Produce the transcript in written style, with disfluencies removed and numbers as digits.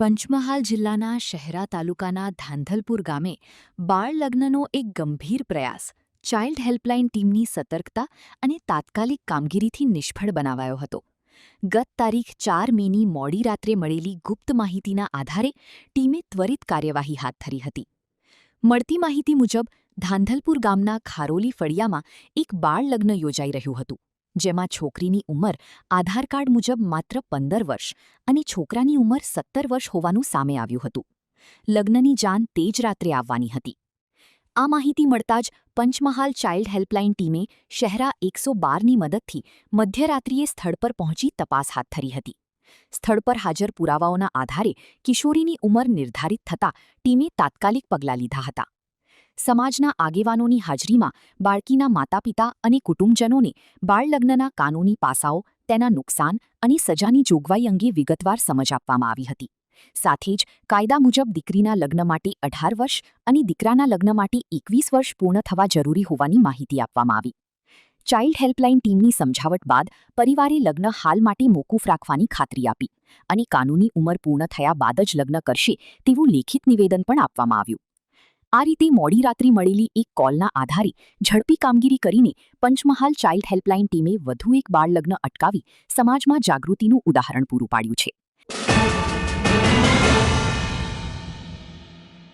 પંચમહાલ જિલ્લાના શહેરા તાલુકાના ધાંધલપુર ગામે બાળ લગ્નનો એક ગંભીર પ્રયાસ ચાઇલ્ડ હેલ્પલાઇન ટીમની સતર્કતા અને તાત્કાલિક કામગીરીથી નિષ્ફળ બનાવાયો હતો. ગત તારીખ 4 મેની મોડી રાત્રે મળેલી ગુપ્ત માહિતીના આધારે ટીમે ત્વરિત કાર્યવાહી હાથ ધરી હતી. મળતી માહિતી મુજબ ધાંધલપુર ગામના ખારોલી ફળિયામાં એક બાળ લગ્ન યોજાઈ રહ્યું હતું, જેમાં છોકરીની ઉંમર આધાર કાર્ડ મુજબ માત્ર 15 વર્ષ અને છોકરાની ઉંમર 17 વર્ષ હોવાનું સામે આવ્યું હતું. લગ્નની જાન તે જ રાત્રે આવવાની હતી. આ માહિતી મળતા જ પંચમહાલ ચાઇલ્ડ હેલ્પલાઇન ટીમે શહેરા 112ની મદદથી મધ્યરાત્રિએ સ્થળ પર પહોંચી તપાસ હાથ ધરી હતી. સ્થળ પર હાજર પુરાવાઓના આધારે કિશોરીની ઉંમર નિર્ધારિત થતાં ટીમે તાત્કાલિક પગલાં લીધા હતા. સમાજના આગેવાનોની હાજરીમાં બાળકીના માતાપિતા અને કુટુંબજનોને બાળલગ્નના કાનૂની પાસાઓ, તેના નુકસાન અને સજાની જોગવાઈ અંગે વિગતવાર સમજ આપવામાં આવી હતી. સાથે જ કાયદા મુજબ દીકરીના લગ્ન માટે 18 વર્ષ અને દીકરાના લગ્ન માટે 21 વર્ષ પૂર્ણ થવા જરૂરી હોવાની માહિતી આપવામાં આવી. ચાઇલ્ડ હેલ્પલાઇન ટીમની સમજાવટ બાદ પરિવારે લગ્ન હાલ માટે મોકૂફ રાખવાની ખાતરી આપી અને કાનૂની ઉંમર પૂર્ણ થયા બાદ જ લગ્ન કરશે તેવું લેખિત નિવેદન પણ આપવામાં આવ્યું. આ રીતે મોડી રાત્રે મળેલી એક કોલના આધારે ઝડપી કામગીરી કરીને પંચમહાલ ચાઇલ્ડ હેલ્પલાઇન ટીમે વધુ એક બાળ લગ્ન અટકાવી સમાજમાં જાગૃતિનું ઉદાહરણ પૂરું પાડ્યું છે.